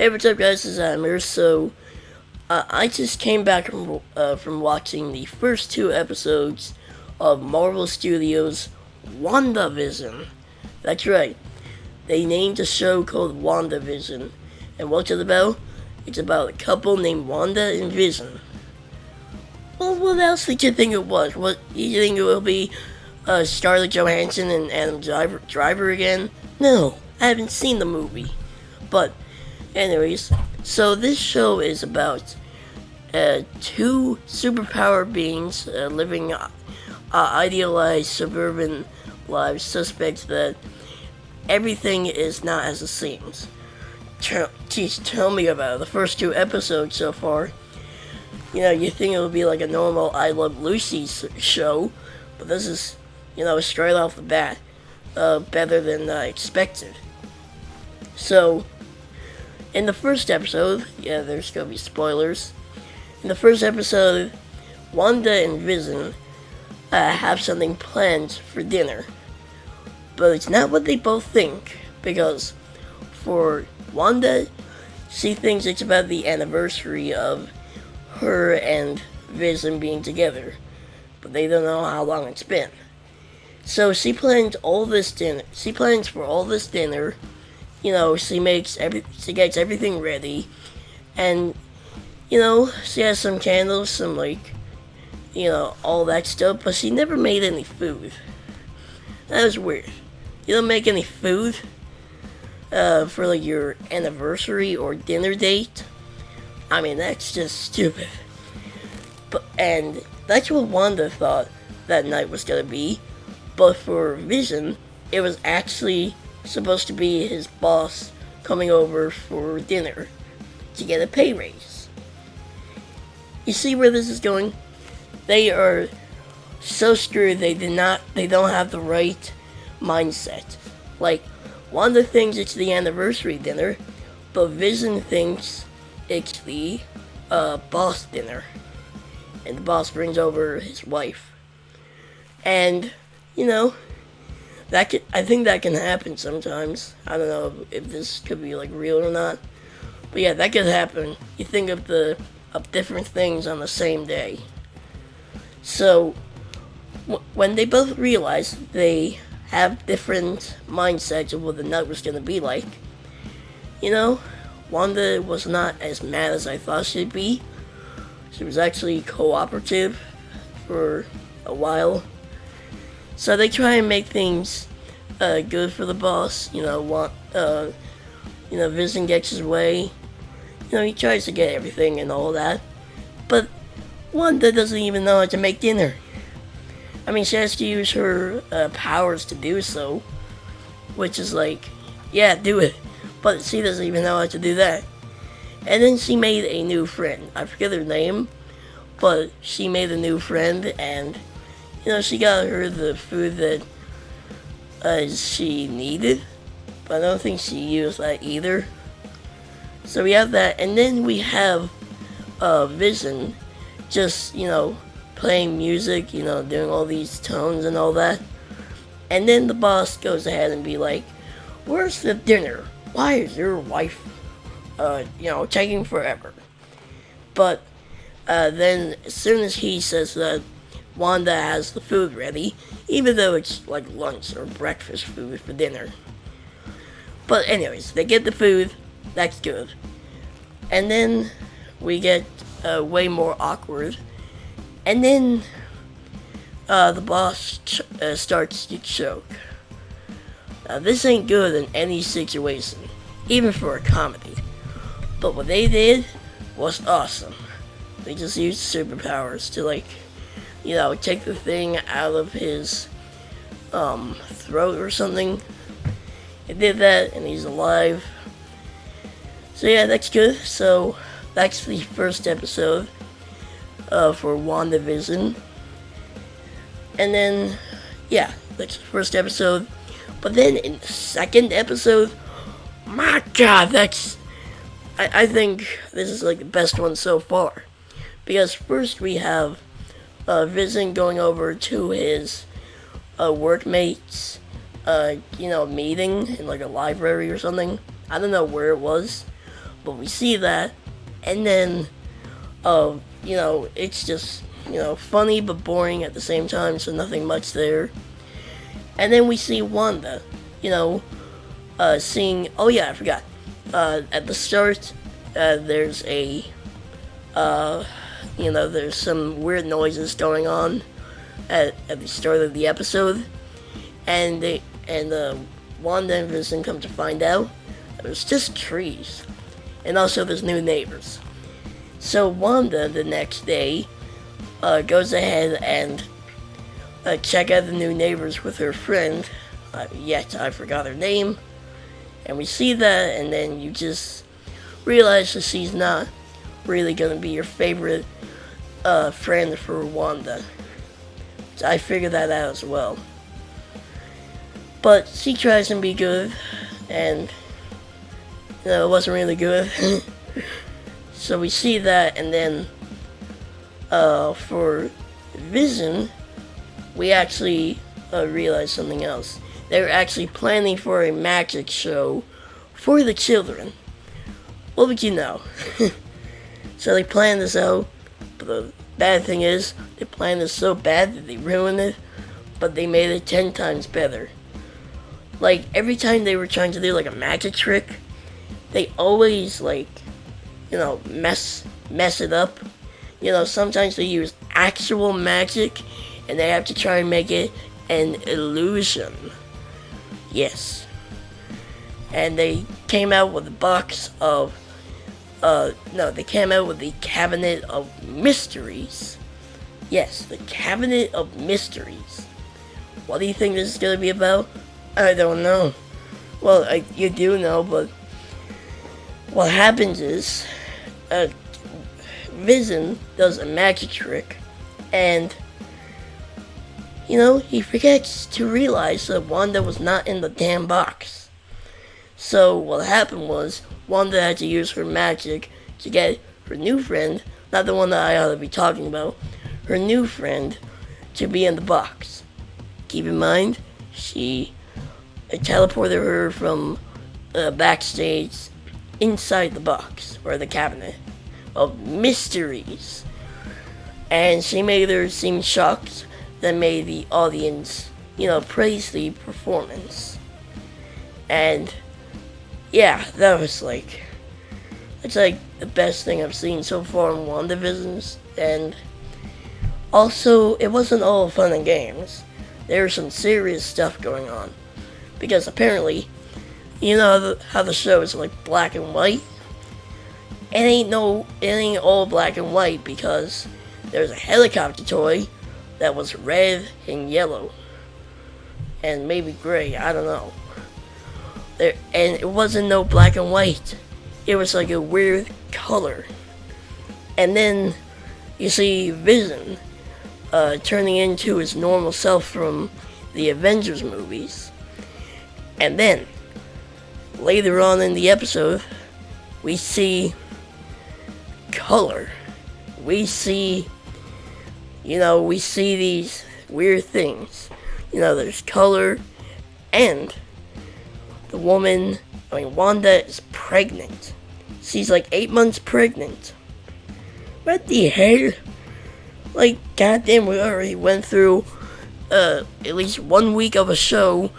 Hey, what's up, guys? This is Amir. I just came back from watching the first two episodes of Marvel Studios' WandaVision. That's right. They named a show called WandaVision. And what's it about? It's about a couple named Wanda and Vision. Well, what else did you think it was? What, you think it will be Scarlett Johansson and Adam Driver again? No, I haven't seen the movie. But anyways, so this show is about two superpower beings living idealized suburban lives, suspects that everything is not as it seems. Tell me about it. The first two episodes so far. You know, you think it would be like a normal I Love Lucy show, but this is, straight off the bat, better than I expected. So, in the first episode, there's gonna be spoilers. In the first episode, Wanda and Vision have something planned for dinner. But it's not what they both think, because for Wanda, she thinks it's about the anniversary of her and Vision being together. But they don't know how long it's been. So she plans for all this dinner. She gets everything ready, and she has some candles, some all that stuff, but she never made any food. That was weird. You don't make any food for your anniversary or dinner date. I mean, that's just stupid. And that's what Wanda thought that night was gonna be, but for Vision, it was actually supposed to be his boss coming over for dinner to get a pay raise. You see where this is going? They are so screwed. They don't have the right mindset. Like, Wanda thinks it's the anniversary dinner, but Vision thinks it's the boss dinner, and the boss brings over his wife. And I think that can happen sometimes. I don't know if this could be real or not, but yeah, that could happen. You think of different things on the same day. So when they both realize they have different mindsets of what the night was gonna be like, Wanda was not as mad as I thought she'd be. She was actually cooperative for a while. So they try and make things good for the boss. Vision gets his way. He tries to get everything and all that. But Wanda doesn't even know how to make dinner. I mean, she has to use her powers to do so, which is yeah, do it. But she doesn't even know how to do that. And then she made a new friend. I forget her name, but she made a new friend, and she got her the food that she needed, but I don't think she used that either. So we have that, and then we have Vision just, playing music, doing all these tones and all that. And then the boss goes ahead and be like, "Where's the dinner? Why is your wife, taking forever?" But then as soon as he says that Wanda has the food ready, even though it's lunch or breakfast food for dinner. But anyways, they get the food, that's good. And then we get way more awkward. And then the boss starts to choke. Now this ain't good in any situation, even for a comedy. But what they did was awesome. They just used superpowers to take the thing out of his throat or something. It did that, and he's alive. So yeah, that's good. So that's the first episode for WandaVision. And then, yeah, that's the first episode. But then in the second episode, my God, I think this is the best one so far. Because first we have Vision going over to his workmates, meeting in a library or something. I don't know where it was, But we see that, and then, it's just, funny but boring at the same time, so nothing much there. And then we see Wanda, seeing, oh yeah, I forgot. At the start, there's there's some weird noises going on at the start of the episode, and Wanda and Vision come to find out it was just trees, and also there's new neighbors. So Wanda the next day goes ahead and check out the new neighbors with her friend. Yet I forgot her name, and we see that, and then you just realize that she's not really gonna be your favorite friend for Wanda. I figured that out as well. But she tries to be good, and it wasn't really good. So we see that, and then for Vision, we actually realize something else. They were actually planning for a magic show for the children. What would you know? So they planned this out, but the bad thing is, they planned this so bad that they ruined it, but they made it 10 times better. Like, every time they were trying to do, like, a magic trick, they always, mess it up. Sometimes they use actual magic, and they have to try and make it an illusion. Yes. And they came out with a box of they came out with the Cabinet of Mysteries. Yes, the Cabinet of Mysteries. What do you think this is going to be about? I don't know. Well, you do know, but what happens is, Vision does a magic trick, and, he forgets to realize that Wanda was not in the damn box. So what happened was, Wanda had to use her magic to get her new friend, not the one that I ought to be talking about, her new friend, to be in the box. Keep in mind, she teleported her from backstage inside the box, or the Cabinet of Mysteries. And she made her seem shocked, that made the audience, praise the performance. And yeah, that was it's the best thing I've seen so far in WandaVision. And also, it wasn't all fun and games. There was some serious stuff going on. Because apparently, how the show is black and white? It ain't all black and white, because there's a helicopter toy that was red and yellow. And maybe gray, I don't know. And it wasn't no black and white. It was a weird color. And then you see Vision turning into his normal self from the Avengers movies. And then later on in the episode, we see color. We see these weird things. There's color, and the woman, Wanda is pregnant. She's 8 months pregnant. What the hell? Goddamn, we already went through at least 1 week of a show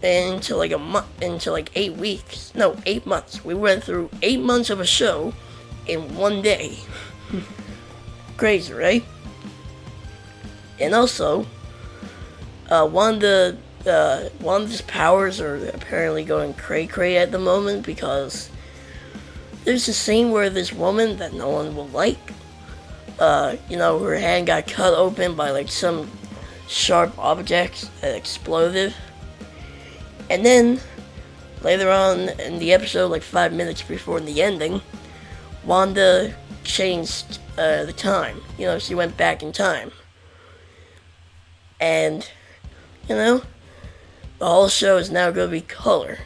into a month, into 8 weeks. No, 8 months. We went through 8 months of a show in 1 day. Crazy, right? And also, Wanda's powers are apparently going cray-cray at the moment, because there's a scene where this woman that no one will like, her hand got cut open by some sharp objects that exploded. And then, later on in the episode, 5 minutes before the ending, Wanda changed the time. She went back in time. And, the whole show is now going to be color,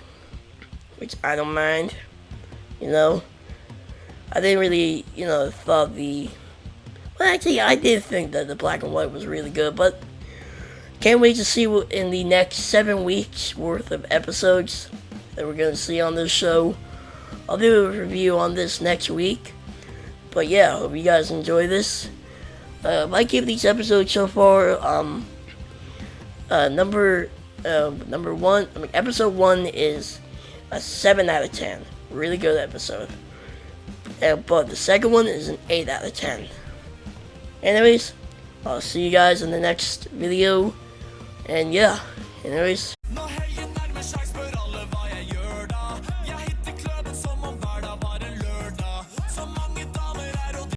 which I don't mind. I didn't really, thought well, actually, I did think that the black and white was really good, but can't wait to see what in the next 7 weeks worth of episodes that we're going to see on this show. I'll do a review on this next week. But yeah, hope you guys enjoy this. I give these episodes so far, number one, episode 1 is a 7 out of 10. Really good episode. But the second one is an 8 out of 10. Anyways, I'll see you guys in the next video. And yeah, anyways.